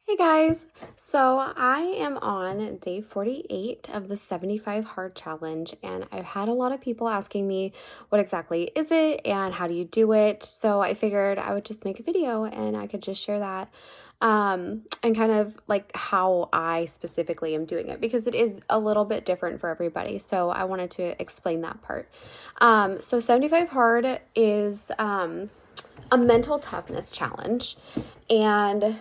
Hey guys, so I am on day 48 of the 75 hard challenge, and I've had a lot of people asking me what exactly is it and how do you do it. So I figured I would just make a video and I could just share that and kind of like how I specifically am doing it because it is a little bit different for everybody. So I wanted to explain that part. So 75 hard is a mental toughness challenge, and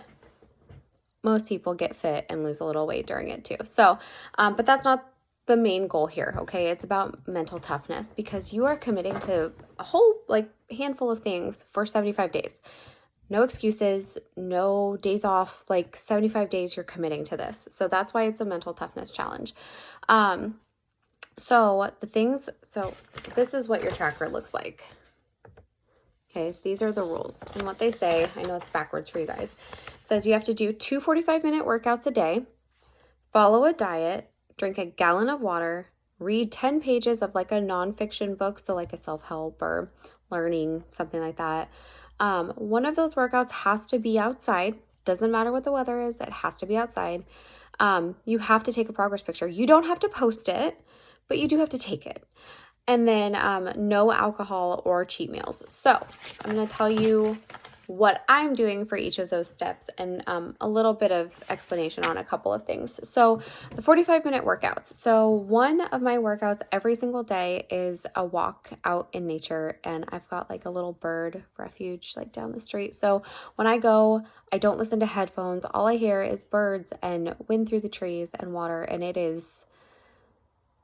most people get fit and lose a little weight during it too. So, but that's not the main goal here, okay? It's about mental toughness because you are committing to a whole handful of things for 75 days. No excuses, no days off, like 75 days you're committing to this. So that's why it's a mental toughness challenge. So this is what your tracker looks like. Okay, these are the rules. And what they say, I know it's backwards for you guys, it says you have to do 2 45-minute workouts a day, follow a diet, drink a gallon of water, read 10 pages of like a nonfiction book, so like a self-help or learning, something like that. One of those workouts has to be outside. Doesn't matter what the weather is, it has to be outside. You have to take a progress picture. You don't have to post it, but you do have to take it. And then no alcohol or cheat meals. So I'm going to tell you what I'm doing for each of those steps and a little bit of explanation on a couple of things. So the 45-minute workouts. So one of my workouts every single day is a walk out in nature, and I've got like a little bird refuge like down the street. So when I go, I don't listen to headphones. All I hear is birds and wind through the trees and water, and it is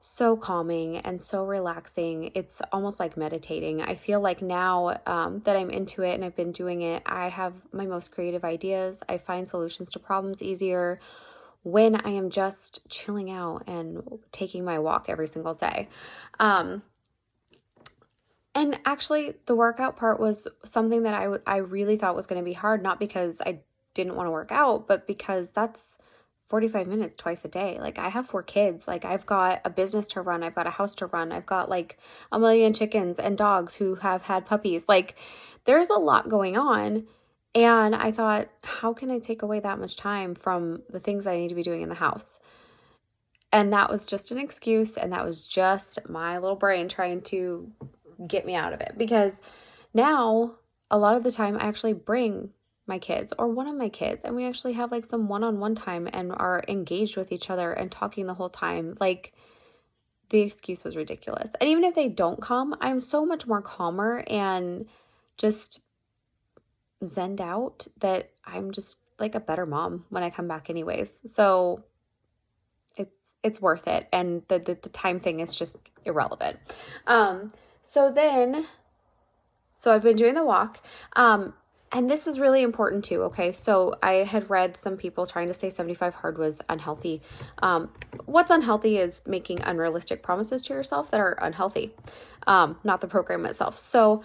so calming and so relaxing. It's almost like meditating. I feel like now that I'm into it and I've been doing it, I have my most creative ideas. I find solutions to problems easier when I am just chilling out and taking my walk every single day. And actually, the workout part was something that I really thought was going to be hard, not because I didn't want to work out, but because that's 45 minutes twice a day. Like, I have 4 kids. Like, I've got a business to run. I've got a house to run. I've got like a million chickens and dogs who have had puppies. Like, there's a lot going on. And I thought, how can I take away that much time from the things I need to be doing in the house? And that was just an excuse. And that was just my little brain trying to get me out of it. Because now, a lot of the time, I actually bring my kids or one of my kids, and we actually have like some one-on-one time and are engaged with each other and talking the whole time. Like, the excuse was ridiculous. And even if they don't come, I'm so much more calmer and just zenned out that I'm just like a better mom when I come back anyways. So it's worth it. And the time thing is just irrelevant. So I've been doing the walk. And this is really important too, okay? So I had read some people trying to say 75 hard was unhealthy. What's unhealthy is making unrealistic promises to yourself that are unhealthy, not the program itself. So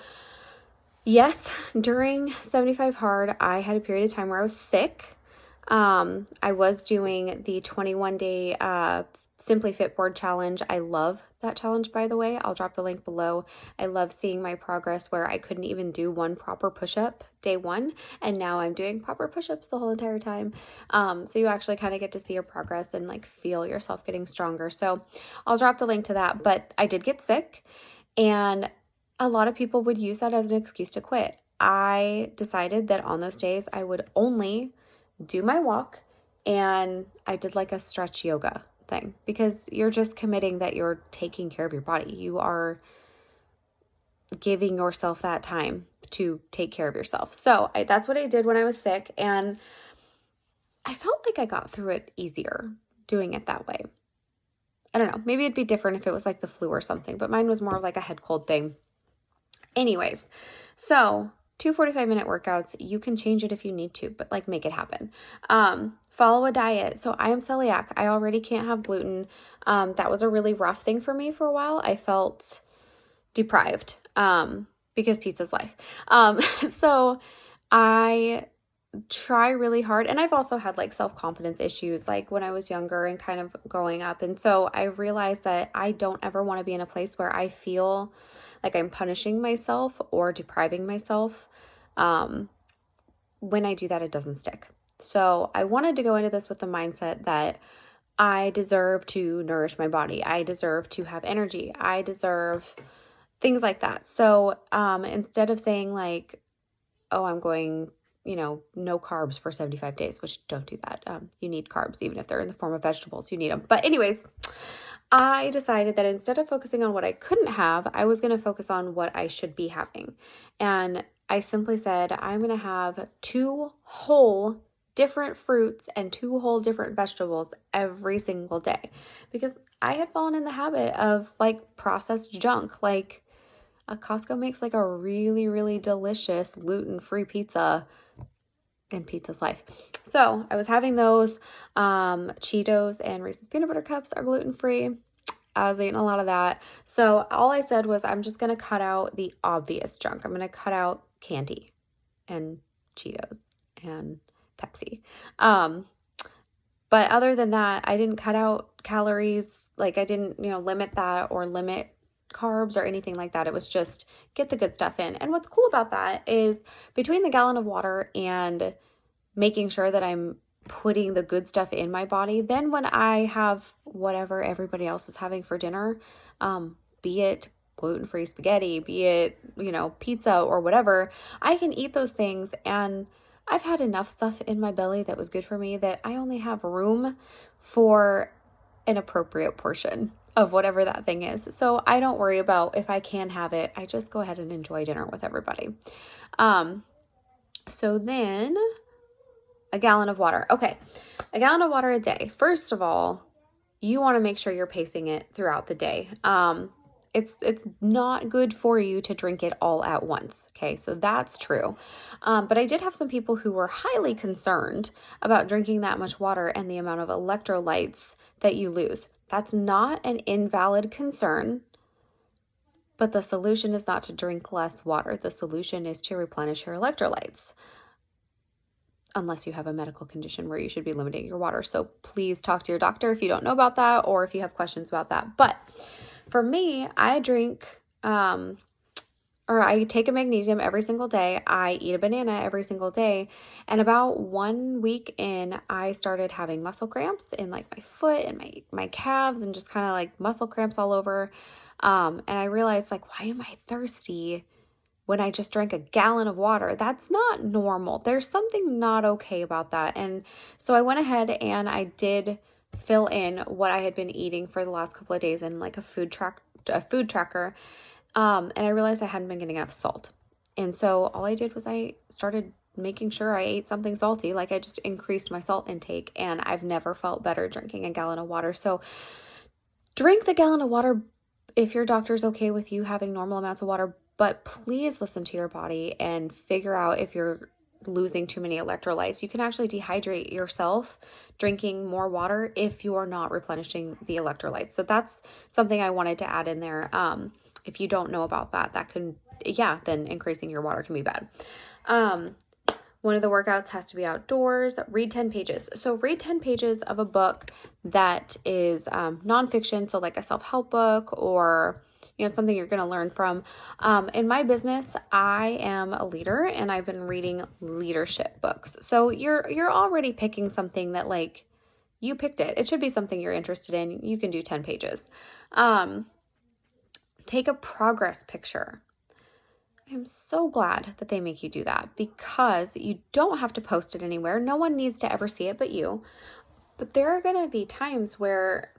yes, during 75 hard, I had a period of time where I was sick. I was doing the 21-day Simply Fit Board Challenge. I love that challenge, by the way. I'll drop the link below. I love seeing my progress where I couldn't even do one proper push-up day 1, and now I'm doing proper push-ups the whole entire time. So you actually kind of get to see your progress and like feel yourself getting stronger. So I'll drop the link to that, but I did get sick, and a lot of people would use that as an excuse to quit. I decided that on those days I would only do my walk, and I did like a stretch yoga thing because you're just committing that you're taking care of your body. You are giving yourself that time to take care of yourself. So that's what I did when I was sick, and I felt like I got through it easier doing it that way. I don't know, maybe it'd be different if it was like the flu or something, but mine was more of like a head cold thing. Anyways, so 2 45-minute workouts, you can change it if you need to, but like make it happen. Follow a diet. So I am celiac. I already can't have gluten. That was a really rough thing for me for a while. I felt deprived because pizza's life. So I try really hard. And I've also had like self-confidence issues like when I was younger and kind of growing up. And so I realized that I don't ever want to be in a place where I feel like I'm punishing myself or depriving myself. When I do that, it doesn't stick. So I wanted to go into this with the mindset that I deserve to nourish my body. I deserve to have energy. I deserve things like that. So instead of saying like, oh, I'm going, no carbs for 75 days, which don't do that. You need carbs, even if they're in the form of vegetables, you need them. But anyways, I decided that instead of focusing on what I couldn't have, I was going to focus on what I should be having. And I simply said, I'm going to have 2 whole different fruits and 2 whole different vegetables every single day, because I had fallen in the habit of like processed junk. Like Costco makes like a really, really delicious gluten-free pizza, and pizza's life. So I was having those. Cheetos and Reese's peanut butter cups are gluten-free. I was eating a lot of that. So all I said was, I'm just going to cut out the obvious junk. I'm going to cut out candy and Cheetos and Pepsi. But other than that, I didn't cut out calories. Like I didn't, limit that or limit carbs or anything like that. It was just get the good stuff in. And what's cool about that is between the gallon of water and making sure that I'm putting the good stuff in my body, then when I have whatever everybody else is having for dinner, be it gluten-free spaghetti, be it, pizza or whatever, I can eat those things. And I've had enough stuff in my belly that was good for me that I only have room for an appropriate portion of whatever that thing is. So I don't worry about if I can have it. I just go ahead and enjoy dinner with everybody. So then a gallon of water. Okay. A gallon of water a day. First of all, you want to make sure you're pacing it throughout the day. It's not good for you to drink it all at once. Okay, so that's true. But I did have some people who were highly concerned about drinking that much water and the amount of electrolytes that you lose. That's not an invalid concern, but the solution is not to drink less water. The solution is to replenish your electrolytes, unless you have a medical condition where you should be limiting your water. So please talk to your doctor if you don't know about that or if you have questions about that. But for me, I drink, or I take a magnesium every single day. I eat a banana every single day. And about 1 week in, I started having muscle cramps in like my foot and my calves and just kind of like muscle cramps all over. And I realized like, why am I thirsty when I just drank a gallon of water? That's not normal. There's something not okay about that. And so I went ahead and I did fill in what I had been eating for the last couple of days in like a food tracker. And I realized I hadn't been getting enough salt. And so all I did was I started making sure I ate something salty. Like I just increased my salt intake, and I've never felt better drinking a gallon of water. So drink the gallon of water if your doctor's okay with you having normal amounts of water, but please listen to your body and figure out if you're losing too many electrolytes. You can actually dehydrate yourself drinking more water if you're not replenishing the electrolytes. So that's something I wanted to add in there. If you don't know about that, then increasing your water can be bad. One of the workouts has to be outdoors. Read 10 pages. So read 10 pages of a book that is nonfiction, so like a self-help book or something you're going to learn from. In my business, I am a leader and I've been reading leadership books. So you're already picking something that like you picked it. It should be something you're interested in. You can do 10 pages. Take a progress picture. I'm so glad that they make you do that, because you don't have to post it anywhere. No one needs to ever see it but you. But there are going to be times where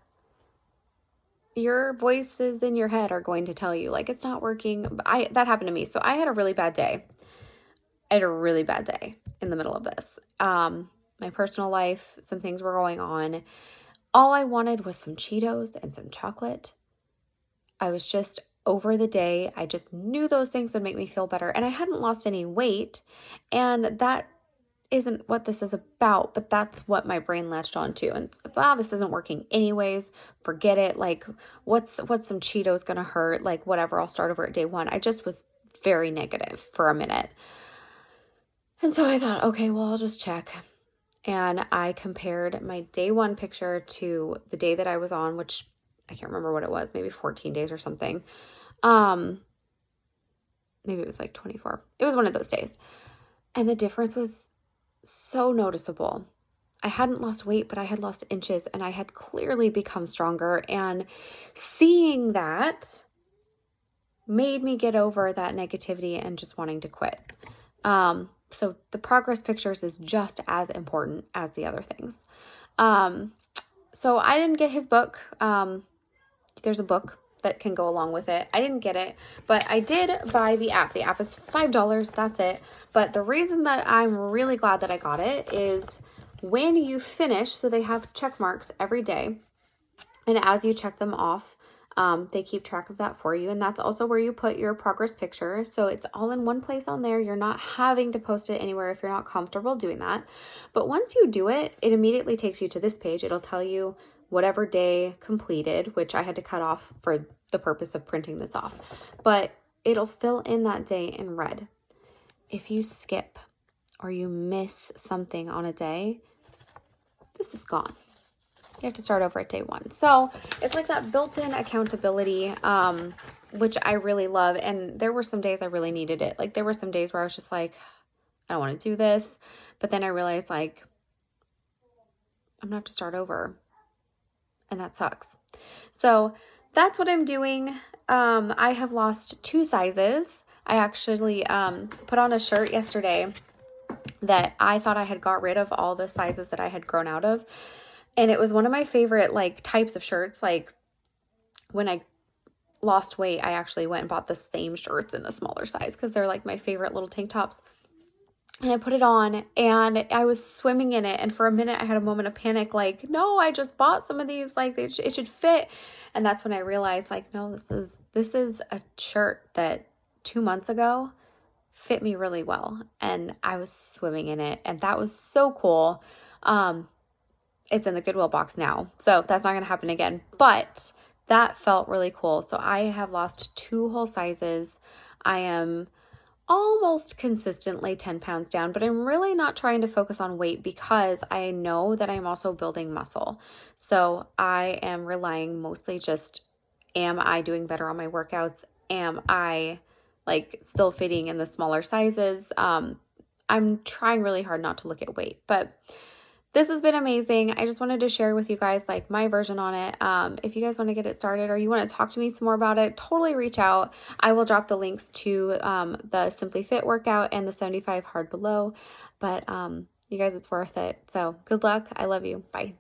your voices in your head are going to tell you like it's not working. That happened to me. So I had a really bad day. I had a really bad day in the middle of this. My personal life, some things were going on. All I wanted was some Cheetos and some chocolate. I was just over the day. I just knew those things would make me feel better. And I hadn't lost any weight. And that isn't what this is about, but that's what my brain latched onto. And this isn't working anyways. Forget it. Like, what's some Cheetos gonna hurt? Like, whatever, I'll start over at day 1. I just was very negative for a minute. And so I thought, okay, well, I'll just check. And I compared my day 1 picture to the day that I was on, which I can't remember what it was, maybe 14 days or something. Maybe it was like 24. It was one of those days. And the difference was so noticeable. I hadn't lost weight, but I had lost inches and I had clearly become stronger. And seeing that made me get over that negativity and just wanting to quit. So the progress pictures is just as important as the other things. So I didn't get his book. There's a book that can go along with it. I didn't get it, but I did buy the app. The app is $5. That's it. But the reason that I'm really glad that I got it is when you finish, so they have check marks every day. And as you check them off, they keep track of that for you. And that's also where you put your progress picture. So it's all in one place on there. You're not having to post it anywhere if you're not comfortable doing that. But once you do it, it immediately takes you to this page. It'll tell you whatever day completed, which I had to cut off for the purpose of printing this off. But it'll fill in that day in red. If you skip or you miss something on a day, this is gone. You have to start over at day one. So it's like that built-in accountability, which I really love. And there were some days I really needed it. Like there were some days where I was just like, I don't want to do this. But then I realized like, I'm gonna have to start over. And that sucks. So that's what I'm doing. I have lost 2 sizes. I actually put on a shirt yesterday that I thought I had got rid of all the sizes that I had grown out of. And it was one of my favorite like types of shirts. Like when I lost weight, I actually went and bought the same shirts in a smaller size because they're like my favorite little tank tops. And I put it on and I was swimming in it. And for a minute, I had a moment of panic, like, no, I just bought some of these, like it should fit. And that's when I realized like, no, this is a shirt that 2 months ago fit me really well. And I was swimming in it. And that was so cool. It's in the Goodwill box now. So that's not going to happen again, but that felt really cool. So I have lost 2 whole sizes. I am almost consistently 10 pounds down, but I'm really not trying to focus on weight because I know that I'm also building muscle. So I am relying mostly just, am I doing better on my workouts? Am I like still fitting in the smaller sizes? I'm trying really hard not to look at weight, but this has been amazing. I just wanted to share with you guys like my version on it. If you guys want to get it started or you want to talk to me some more about it, totally reach out. I will drop the links to the Simply Fit workout and the 75 hard below. But you guys, it's worth it. So good luck. I love you. Bye.